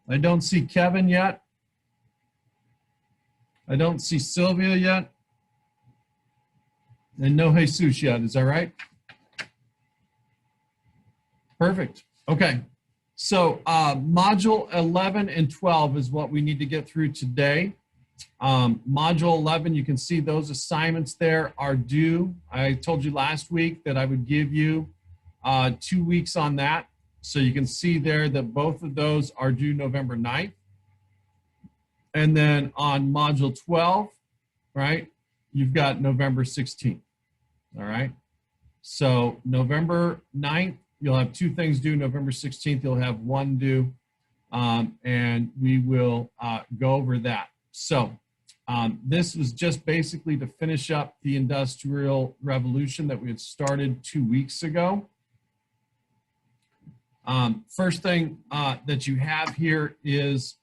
I don't see Kevin yet. I don't see Sylvia yet. And no Jesus yet, is that right? Perfect. Okay. So module 11 and 12 is what we need to get through today. Module 11, you can see those assignments there are due. I told you last week that I would give you 2 weeks on that. So you can see there that both of those are due November 9th. And then on module 12, right, you've got November 16th. All right. So November 9th, you'll have 2 things due. November 16th, you'll have 1 due. And we will go over that. So this was just basically to finish up the Industrial Revolution that we had started 2 weeks ago. First thing that you have here is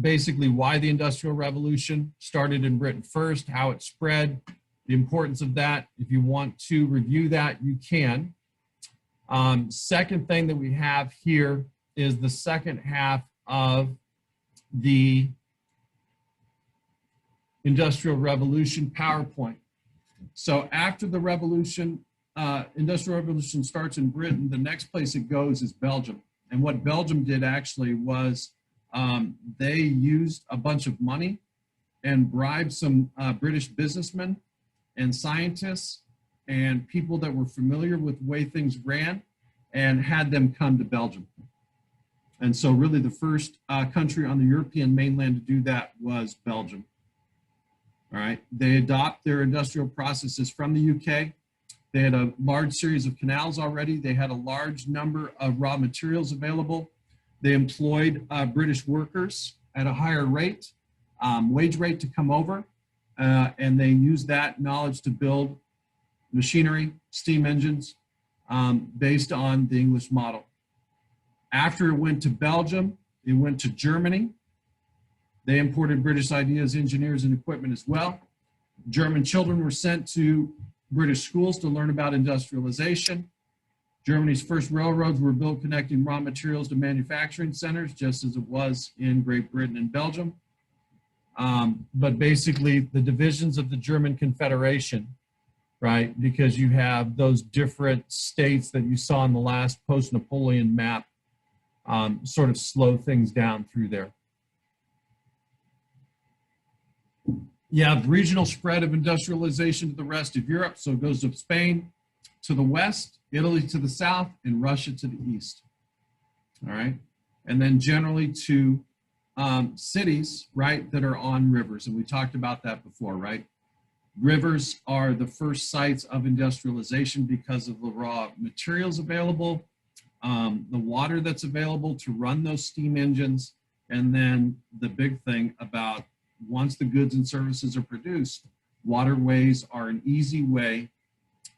basically why the Industrial Revolution started in Britain first, how it spread, the importance of that. If you want to review that, you can. Second thing that we have here is the second half of the Industrial Revolution PowerPoint. So after the revolution, Industrial Revolution starts in Britain, the next place it goes is Belgium. And what Belgium did actually was they used a bunch of money and bribed some British businessmen and scientists and people that were familiar with the way things ran and had them come to Belgium. And so really the first country on the European mainland to do that was Belgium. All right, they adopt their industrial processes from the UK. They had a large series of canals already. They had a large number of raw materials available. They employed British workers at a higher rate, wage rate to come over. And they used that knowledge to build machinery, steam engines, based on the English model. After it went to Belgium, it went to Germany. They imported British ideas, engineers, and equipment as well. German children were sent to British schools to learn about industrialization. Germany's first railroads were built connecting raw materials to manufacturing centers, just as it was in Great Britain and Belgium. But basically, the divisions of the German Confederation, right, because you have those different states that you saw in the last post-Napoleon map, sort of slow things down through there. You have regional spread of industrialization to the rest of Europe. So it goes to Spain to the west, Italy to the south, and Russia to the east. All right. And then generally to cities, right, that are on rivers. And we talked about that before, right? Rivers are the first sites of industrialization because of the raw materials available, the water that's available to run those steam engines, and then the big thing about once the goods and services are produced, waterways are an easy way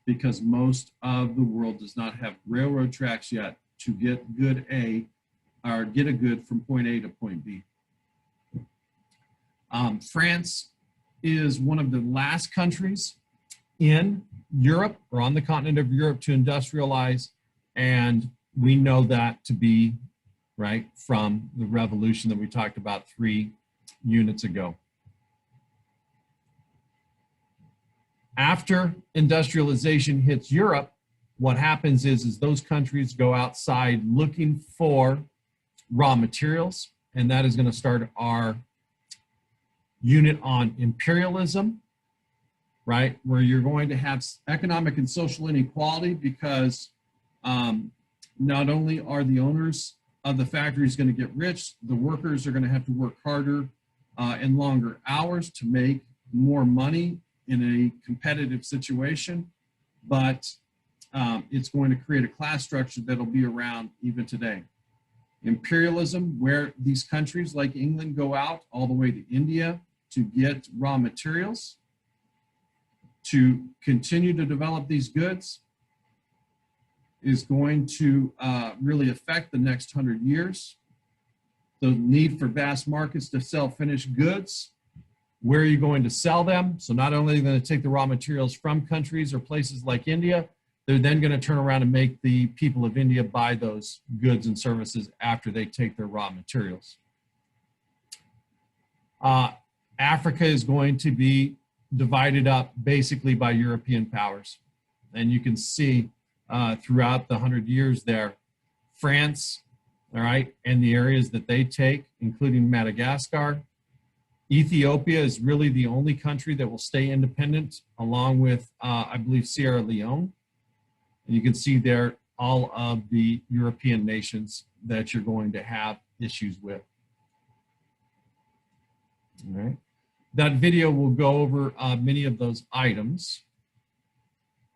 because most of the world does not have railroad tracks yet to get a good from point A to point B. France is one of the last countries in Europe or on the continent of Europe to industrialize, and we know that to be right from the revolution that we talked about 3 units ago. After industrialization hits Europe, what happens is those countries go outside looking for raw materials, and that is going to start our unit on imperialism, right? Where you're going to have economic and social inequality because not only are the owners of the factories going to get rich, the workers are going to have to work harder and longer hours to make more money in a competitive situation, but it's going to create a class structure that'll be around even today. Imperialism, where these countries like England go out all the way to India to get raw materials to continue to develop these goods, is going to really affect the next 100 years. The need for vast markets to sell finished goods. Where are you going to sell them? So not only are you going to take the raw materials from countries or places like India, they're then going to turn around and make the people of India buy those goods and services after they take their raw materials. Africa is going to be divided up basically by European powers. And you can see throughout the 100 years there, France, all right, and the areas that they take, including Madagascar. Ethiopia is really the only country that will stay independent, along with, I believe, Sierra Leone. And you can see there all of the European nations that you're going to have issues with. All right. That video will go over many of those items.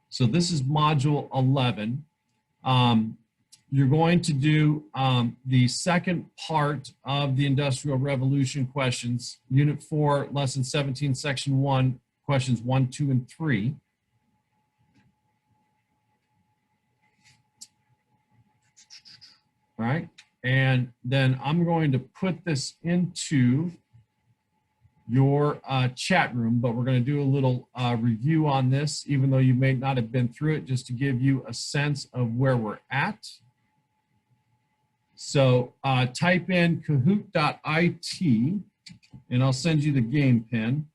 So this is module 11. You're going to do the second part of the Industrial Revolution questions, Unit 4, Lesson 17, Section 1, questions 1, 2, and 3. All right, and then I'm going to put this into your chat room, but we're going to do a little review on this, even though you may not have been through it, just to give you a sense of where we're at. So type in kahoot.it, and I'll send you the game pin.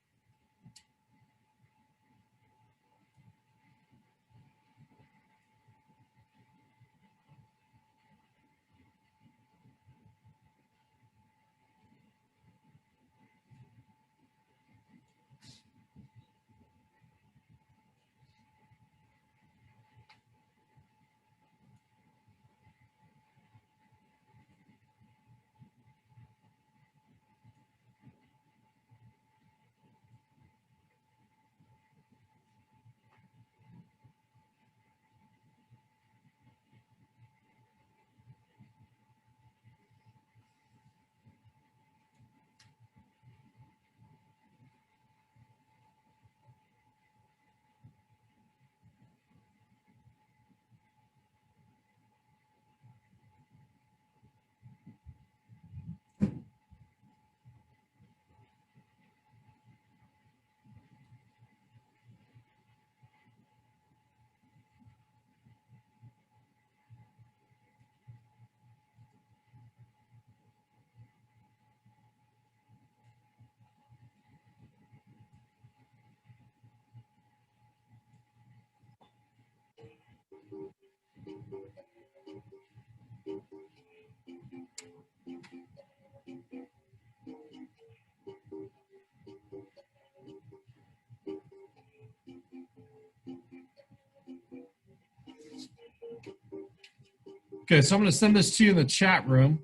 Okay, so I'm going to send this to you in the chat room.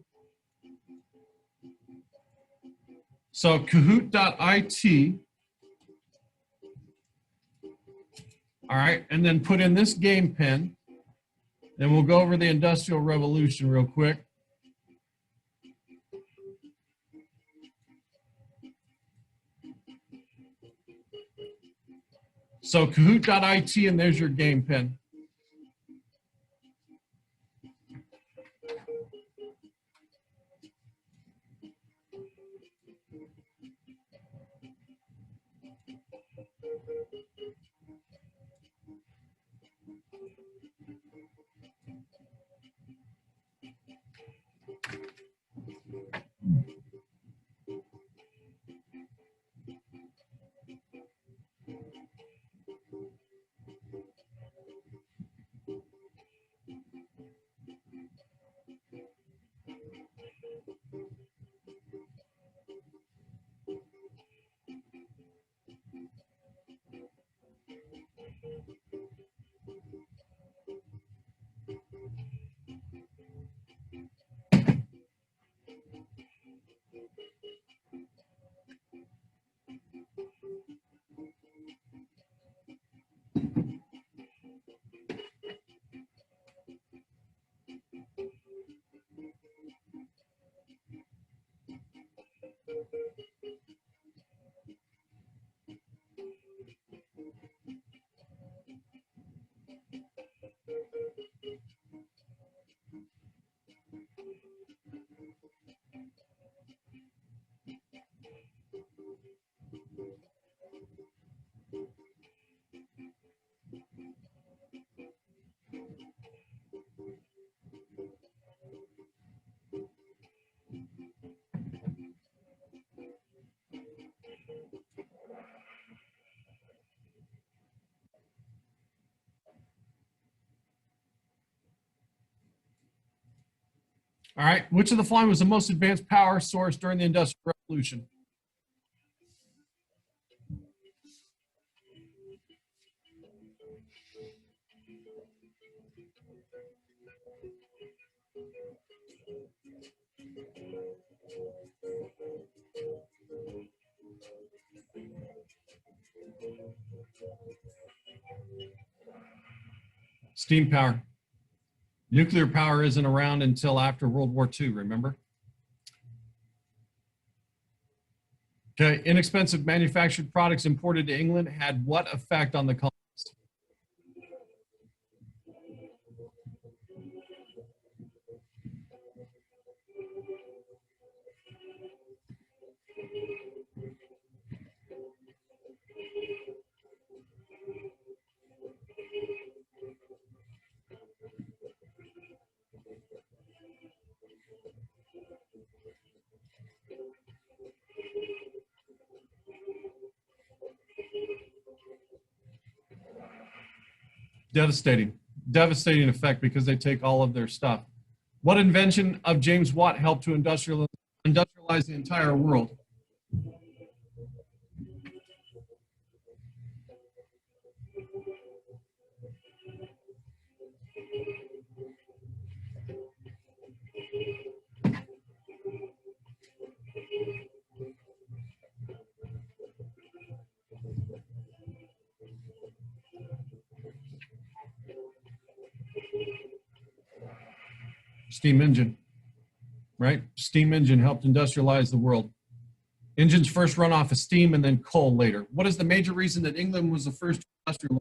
So kahoot.it, all right, and then put in this game pin, and we'll go over the Industrial Revolution real quick. So kahoot.it, and there's your game pin. All right, which of the following was the most advanced power source during the Industrial Revolution? Steam power. Nuclear power isn't around until after World War II, remember? Okay, inexpensive manufactured products imported to England had what effect on the colonies? Devastating. Devastating effect because they take all of their stuff. What invention of James Watt helped to industrialize the entire world? Steam engine, right? Steam engine helped industrialize the world. Engines first run off of steam and then coal later. What is the major reason that England was the first to industrialize?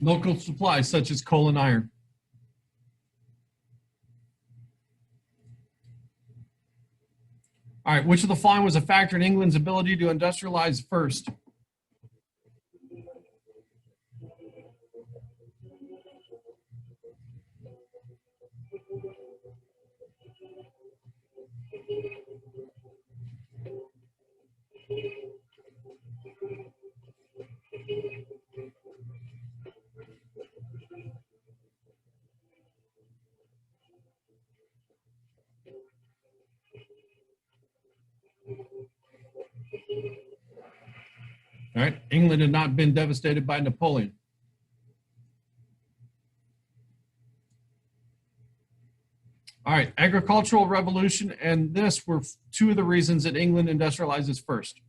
Local supplies such as coal and iron. All right, which of the following was a factor in England's ability to industrialize first? All right, England had not been devastated by Napoleon. All right, agricultural revolution and this were two of the reasons that England industrializes first.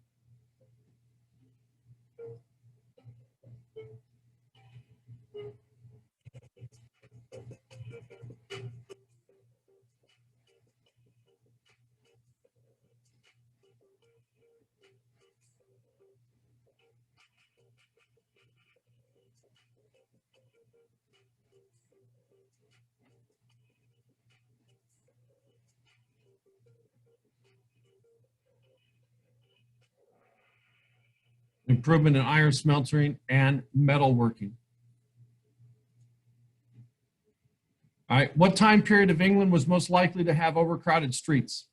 Improvement in iron smelting and metalworking. All right, what time period of England was most likely to have overcrowded streets?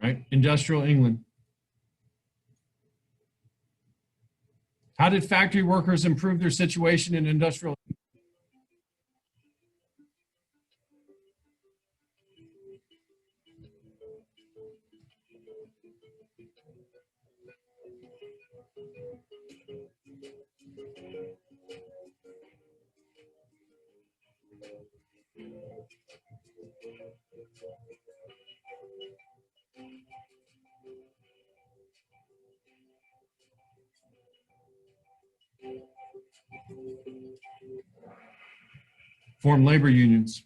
Right, industrial England. How did factory workers improve their situation in industrial? Formed labor unions.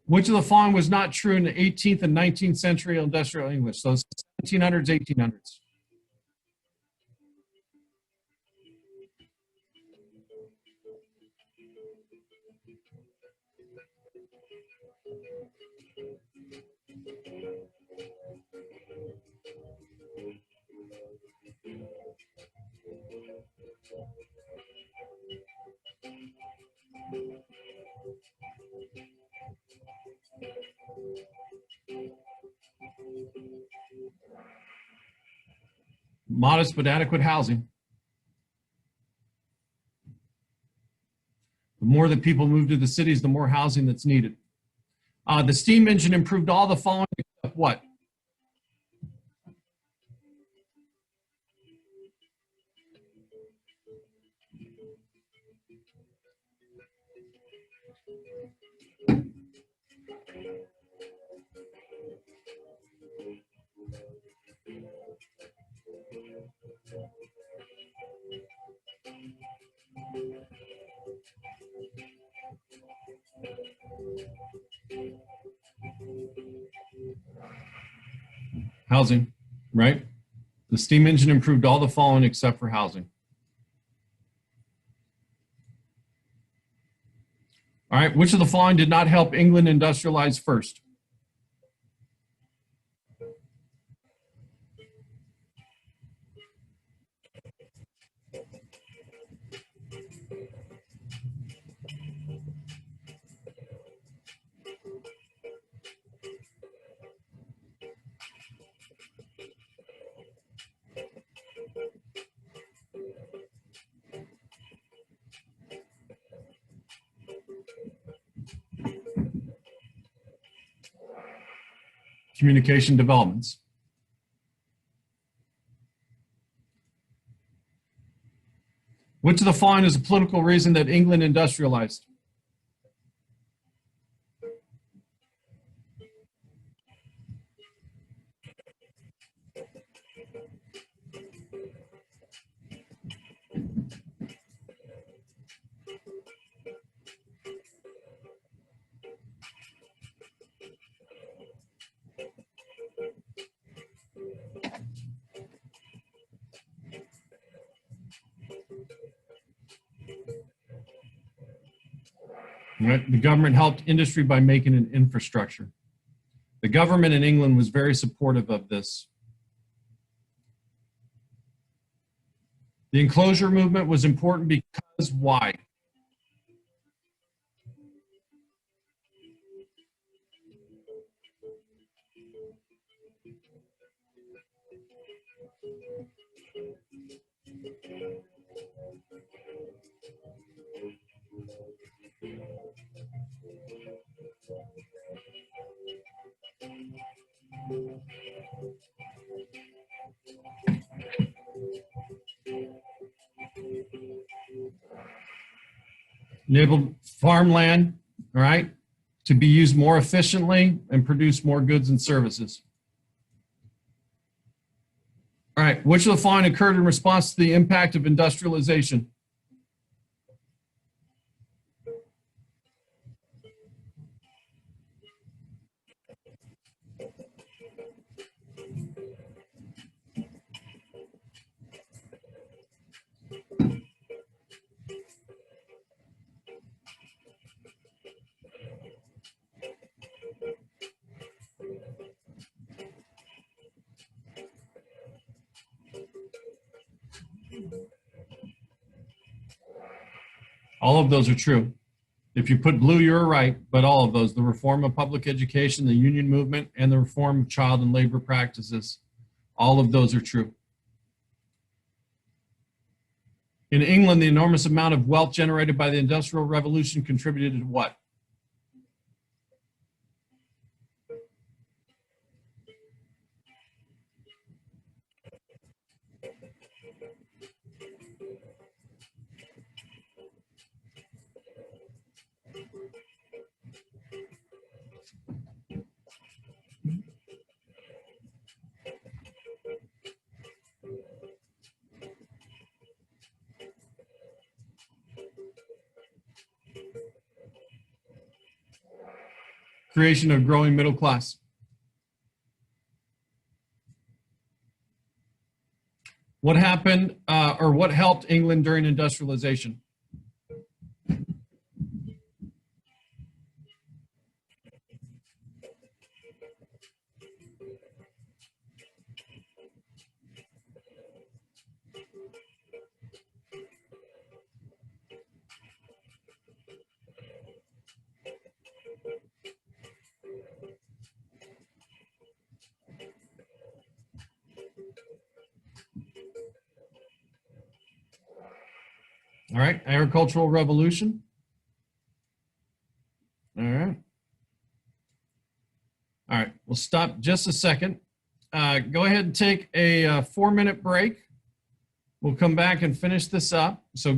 Which of the following was not true in the 18th and 19th century industrial English? So 1700s, 1800s. Modest but adequate housing. The more that people move to the cities, the more housing that's needed. The steam engine improved all the following except what? Housing, right? The steam engine improved all the following except for housing. All right, which of the following did not help England industrialize first? Communication developments. Which of the following is a political reason that England industrialized? Right? The government helped industry by making an infrastructure. The government in England was very supportive of this. The enclosure movement was important because why? Enabled farmland, all right, to be used more efficiently and produce more goods and services. All right, which of the following occurred in response to the impact of industrialization? All of those are true. If you put blue, you're right, but all of those, the reform of public education, the union movement, and the reform of child and labor practices, all of those are true. In England, the enormous amount of wealth generated by the Industrial Revolution contributed to what? Creation of growing middle class. What happened or what helped England during industrialization? All right, agricultural revolution. All right. All right, we'll stop just a second. Go ahead and take a 4-minute break. We'll come back and finish this up. So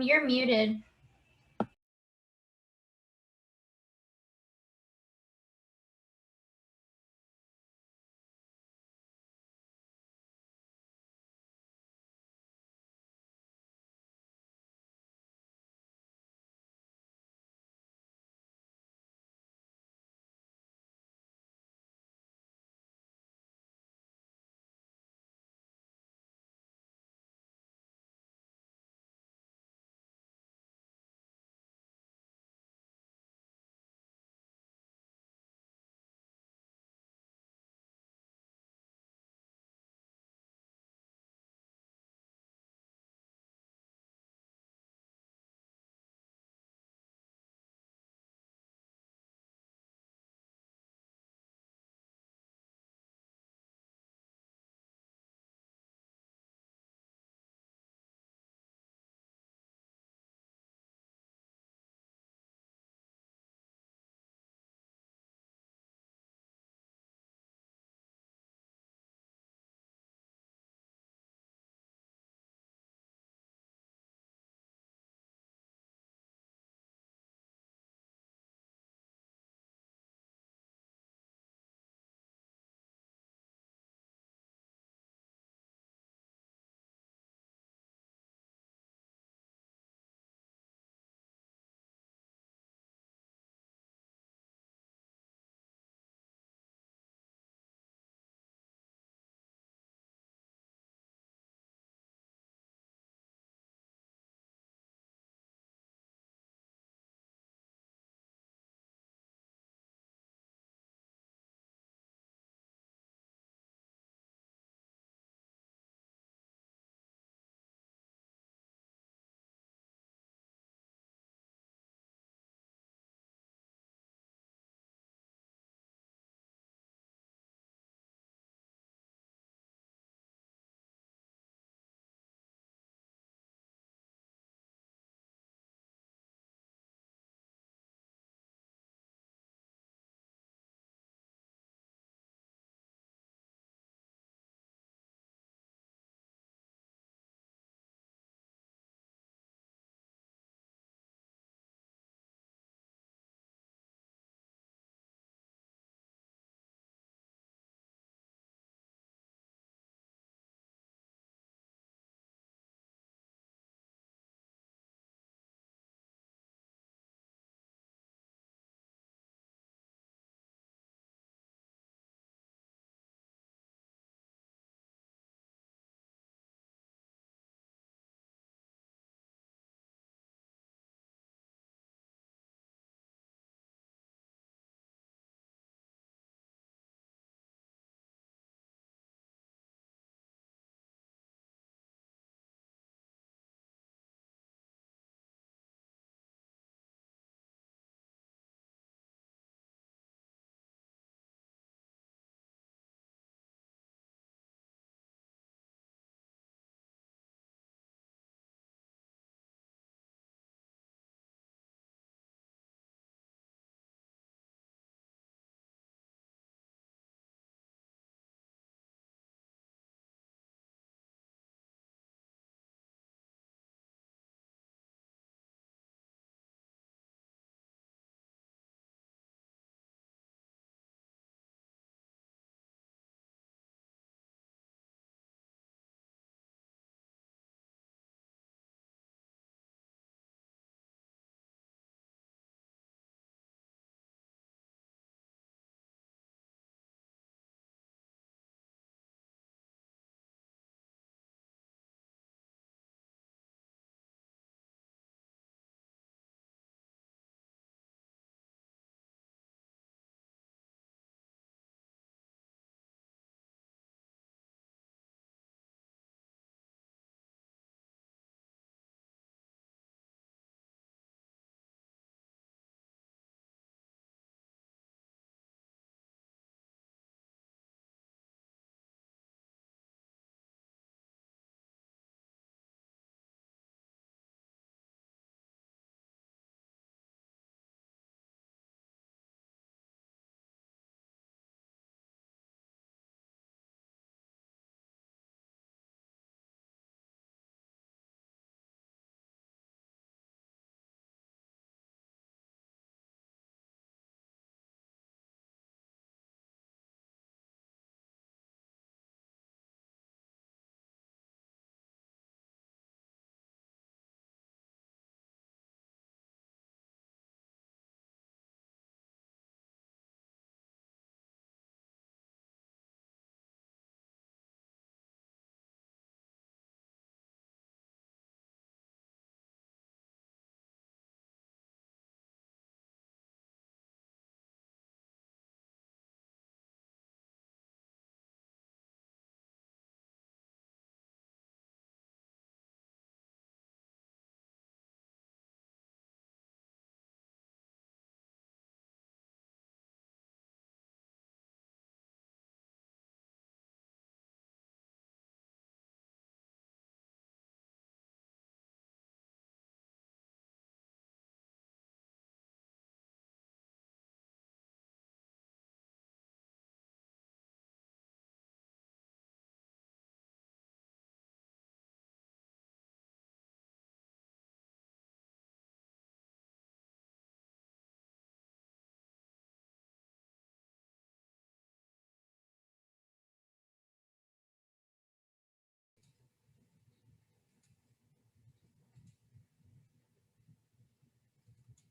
You're muted.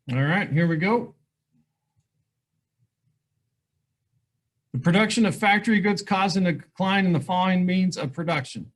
All right, here we go. The production of factory goods causing a decline in the following means of production.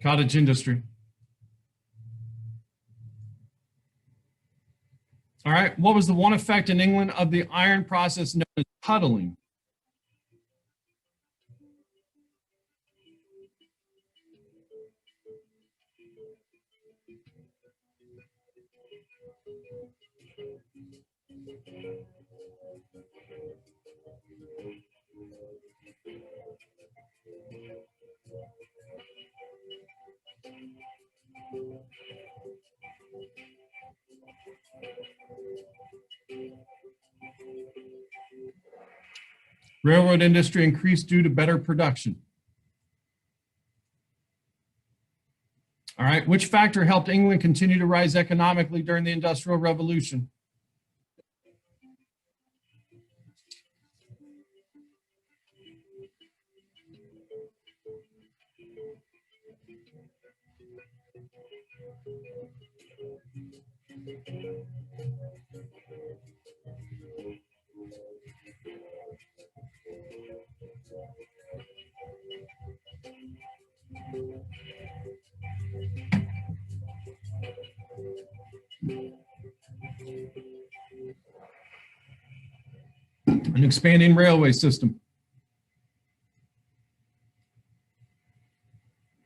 Cottage industry. All right, what was the one effect in England of the iron process known as puddling? Railroad industry increased due to better production. All right, which factor helped England continue to rise economically during the Industrial Revolution? An expanding railway system.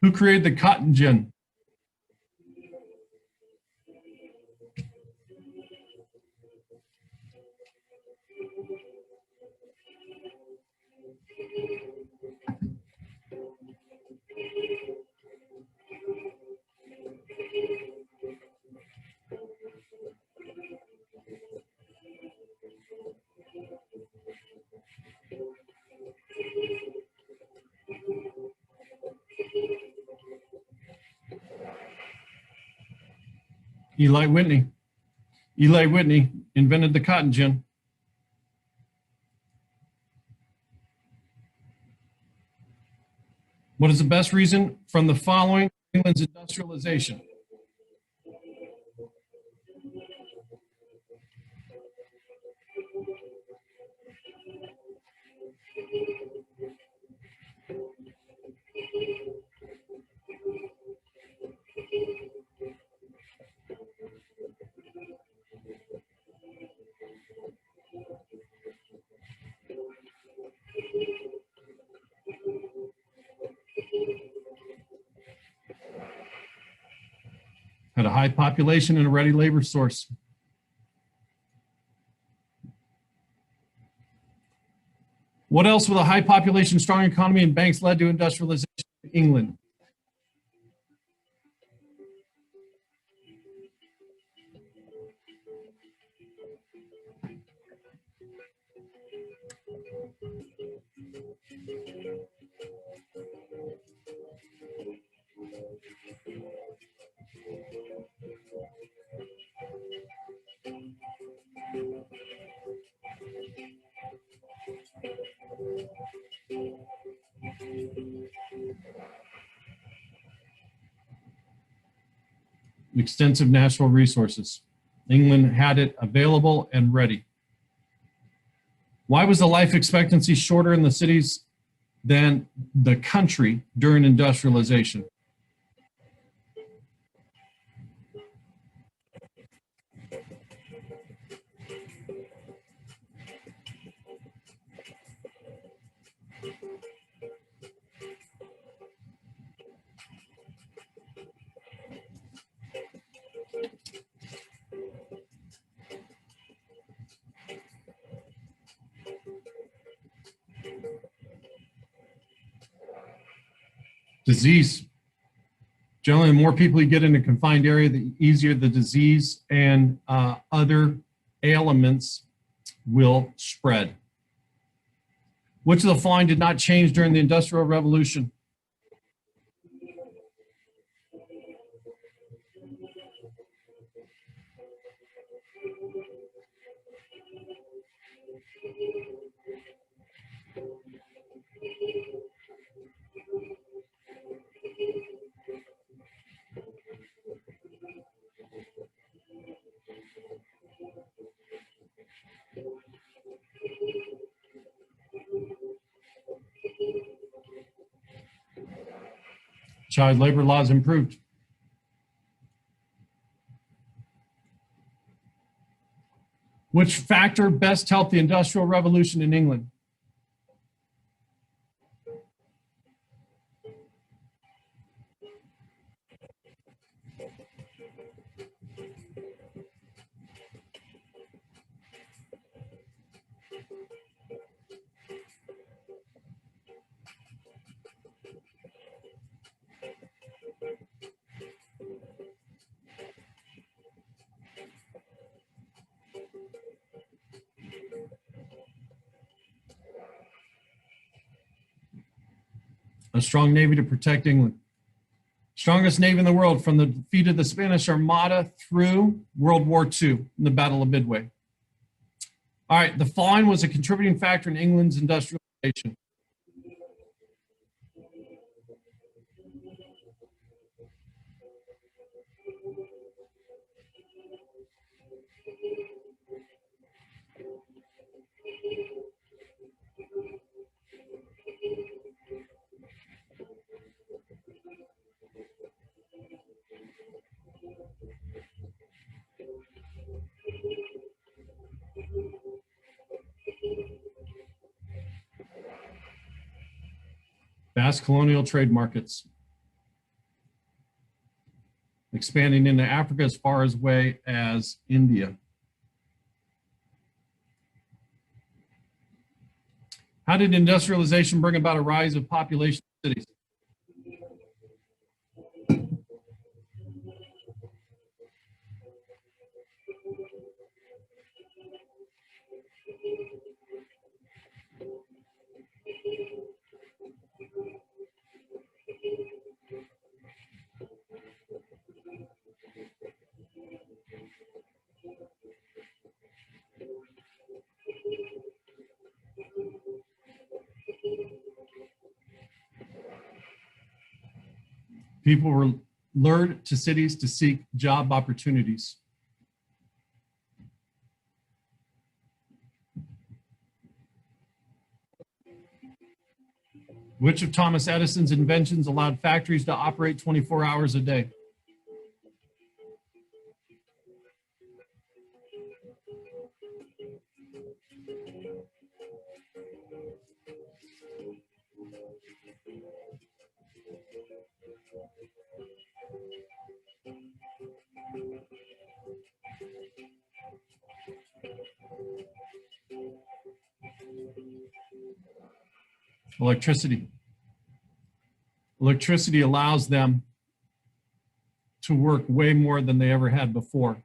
Who created the cotton gin? Eli Whitney. Eli Whitney invented the cotton gin. What is the best reason from the following England's industrialization? Had a high population and a ready labor source. What else with a high population, strong economy, and banks led to industrialization in England? Extensive natural resources. England had it available and ready. Why was the life expectancy shorter in the cities than the country during industrialization? Disease. Generally, the more people you get in a confined area, the easier the disease and other ailments will spread. Which of the following did not change during the Industrial Revolution? Child labor laws improved. Which factor best helped the Industrial Revolution in England? A strong navy to protect England. Strongest navy in the world from the defeat of the Spanish Armada through World War II in the Battle of Midway. All right, the following was a contributing factor in England's industrialization. Vast colonial trade markets. Expanding into Africa as far away as India. How did industrialization bring about a rise of population in cities? People were lured to cities to seek job opportunities. Which of Thomas Edison's inventions allowed factories to operate 24 hours a day? Electricity. Electricity allows them to work way more than they ever had before.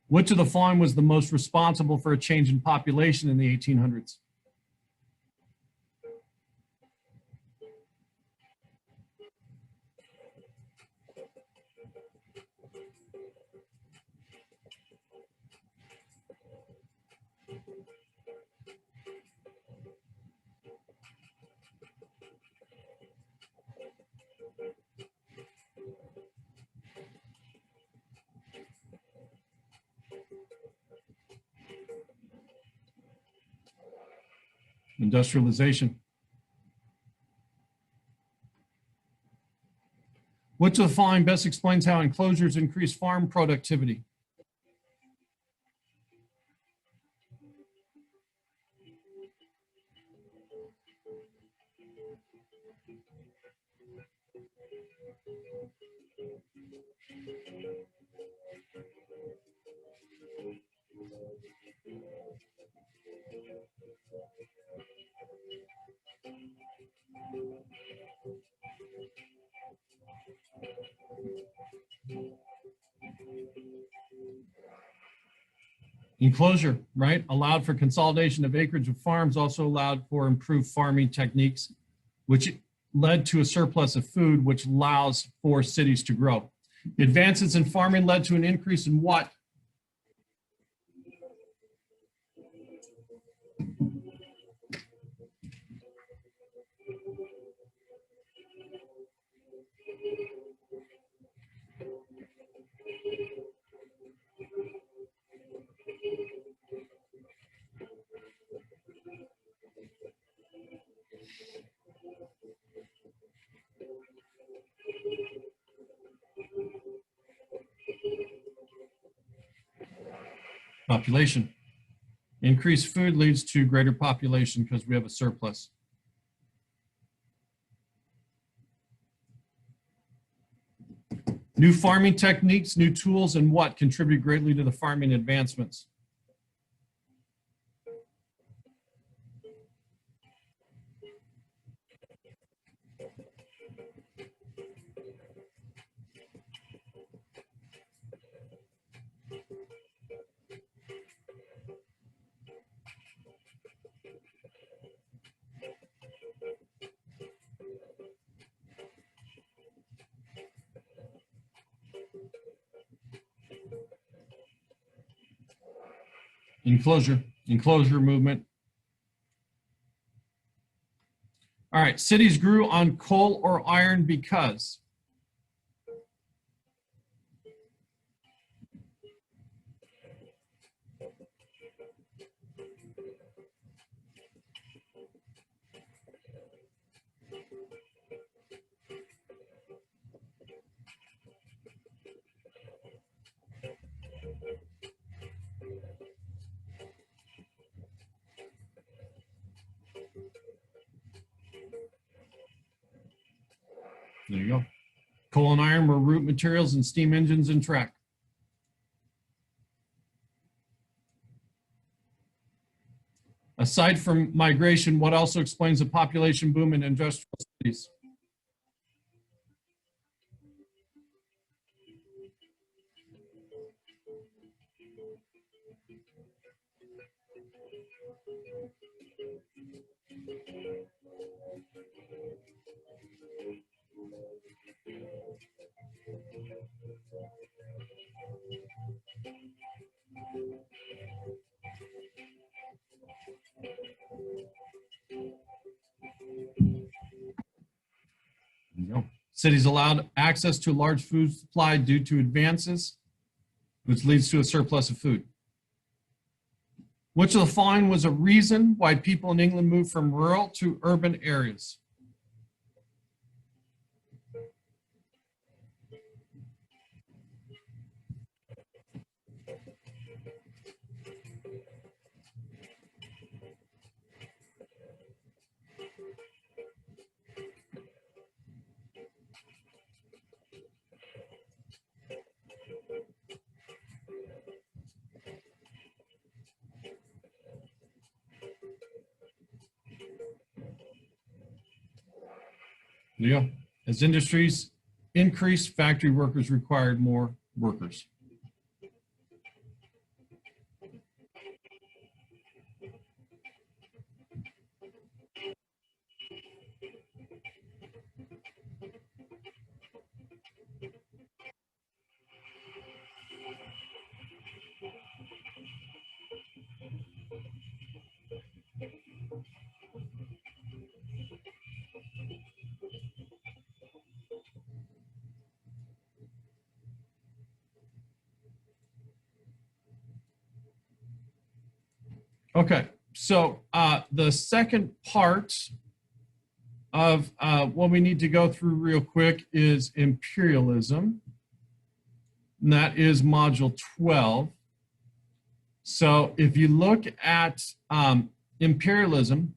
Which of the following was the most responsible for a change in population in the 1800s? Industrialization. Which of the following best explains how enclosures increase farm productivity? Enclosure, right? Allowed for consolidation of acreage of farms, also allowed for improved farming techniques, which led to a surplus of food, which allows for cities to grow. Advances in farming led to an increase in what? Population. Increased food leads to greater population because we have a surplus. New farming techniques, new tools, and what contribute greatly to the farming advancements? Enclosure movement. All right, cities grew on coal or iron because? There you go. Coal and iron were root materials and steam engines and track. Aside from migration, what also explains the population boom in industrial cities? There you go. Cities allowed access to a large food supply due to advances, which leads to a surplus of food. Which of the following was a reason why people in England moved from rural to urban areas? There you go. As industries increased, factory workers required more workers. Okay, so the second part of what we need to go through real quick is imperialism. And that is module 12. So if you look at imperialism,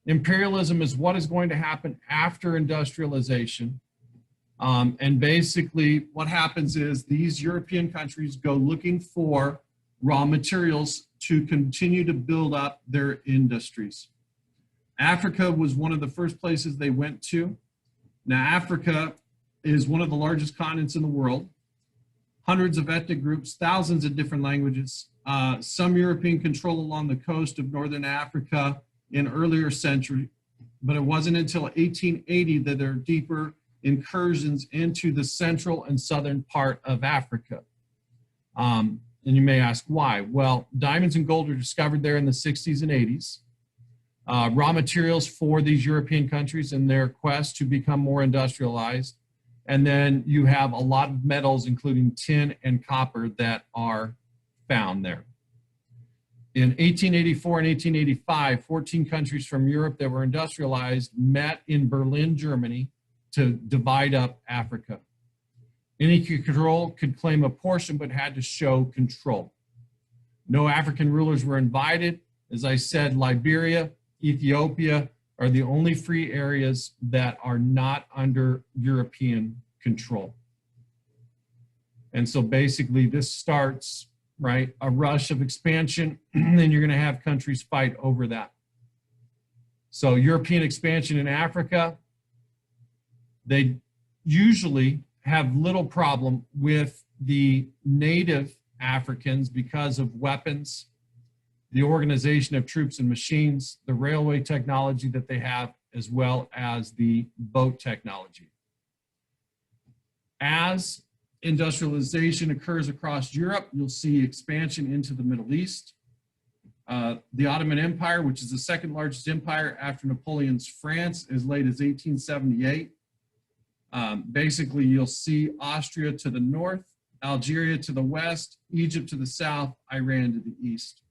imperialism is what is going to happen after industrialization. And basically what happens is these European countries go looking for raw materials to continue to build up their industries. Africa was one of the first places they went to. Now, Africa is one of the largest continents in the world, hundreds of ethnic groups, thousands of different languages, some European control along the coast of northern Africa in earlier century, but it wasn't until 1880 that there are deeper incursions into the central and southern part of Africa. And you may ask why. Well, diamonds and gold are discovered there in the 60s and 80s. Raw materials for these European countries in their quest to become more industrialized. And then you have a lot of metals, including tin and copper, that are found there. In 1884 and 1885, 14 countries from Europe that were industrialized met in Berlin, Germany, to divide up Africa. Any control could claim a portion, but had to show control. No African rulers were invited. As I said, Liberia, Ethiopia are the only free areas that are not under European control. And so basically this starts, right, a rush of expansion, and then you're going to have countries fight over that. So European expansion in Africa, they usually have little problem with the native Africans because of weapons, the organization of troops and machines, the railway technology that they have, as well as the boat technology. As industrialization occurs across Europe, you'll see expansion into the Middle East. The Ottoman Empire, which is the second largest empire after Napoleon's France, as late as 1878. Basically, you'll see Austria to the north, Algeria to the west, Egypt to the south, Iran to the east.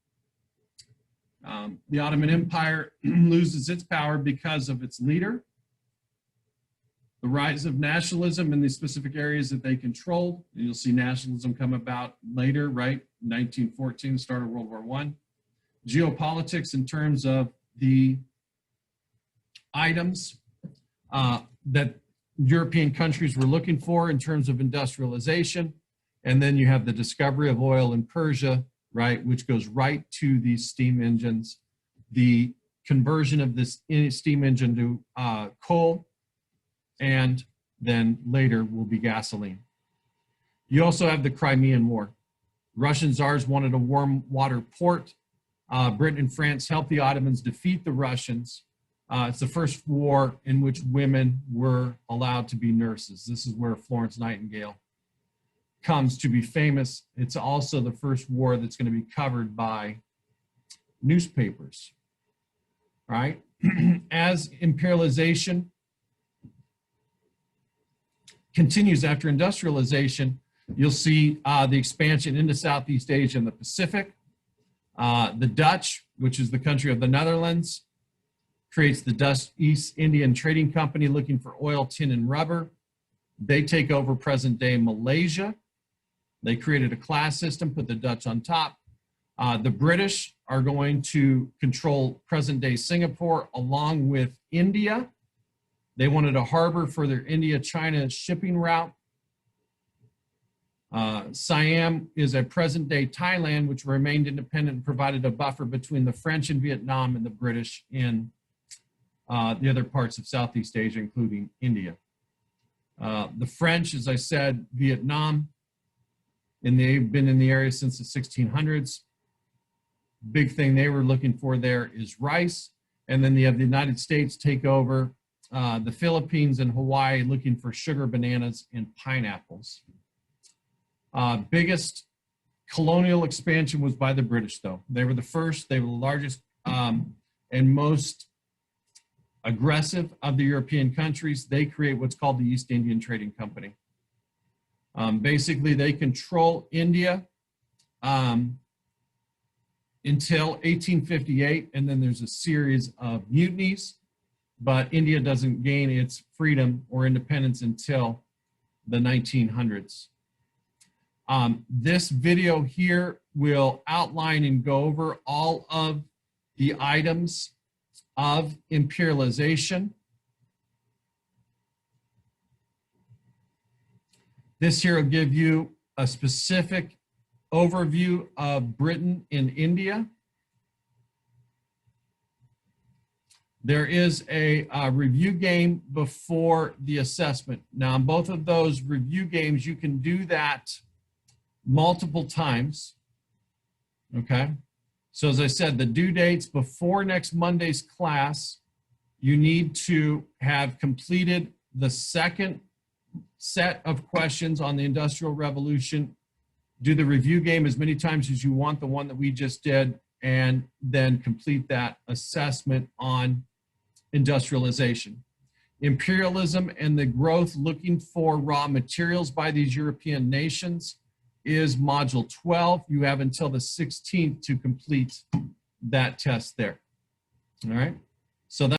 The Ottoman Empire loses its power because of its leader, the rise of nationalism in the specific areas that they controlled. And you'll see nationalism come about later, right? 1914, start of World War I. Geopolitics in terms of the items that European countries were looking for in terms of industrialization. And then you have the discovery of oil in Persia, right, which goes right to these steam engines, the conversion of this steam engine to coal, and then later will be gasoline. You also have the Crimean War. Russian czars wanted a warm water port. Britain and France helped the Ottomans defeat the Russians. It's the first war in which women were allowed to be nurses. This is where Florence Nightingale comes to be famous. It's also the first war that's going to be covered by newspapers, right? As imperialization continues after industrialization, you'll see the expansion into Southeast Asia and the Pacific. The Dutch, which is the country of the Netherlands, creates the Dutch East Indian Trading Company looking for oil, tin, and rubber. They take over present-day Malaysia. They created a class system, put the Dutch on top. The British are going to control present-day Singapore along with India. They wanted a harbor for their India-China shipping route. Siam is a present-day Thailand, which remained independent and provided a buffer between the French in Vietnam and the British in the other parts of Southeast Asia, including India. The French, as I said, Vietnam, and they've been in the area since the 1600s. Big thing they were looking for there is rice. And then you have the United States take over the Philippines and Hawaii looking for sugar, bananas, and pineapples. Biggest colonial expansion was by the British, though. They were the first, they were the largest and most aggressive of the European countries. They create what's called the East Indian Trading Company. Basically, they control India until 1858, and then there's a series of mutinies, but India doesn't gain its freedom or independence until the 1900s. This video here will outline and go over all of the items of imperialization. This here will give you a specific overview of Britain and India. There is a review game before the assessment. Now, in both of those review games, you can do that multiple times. Okay. So as I said, the due dates before next Monday's class, you need to have completed the second set of questions on the Industrial Revolution. Do the review game as many times as you want, the one that we just did, and then complete that assessment on industrialization. Imperialism and the growth looking for raw materials by these European nations is module 12. You have until the 16th to complete that test there. All right. So that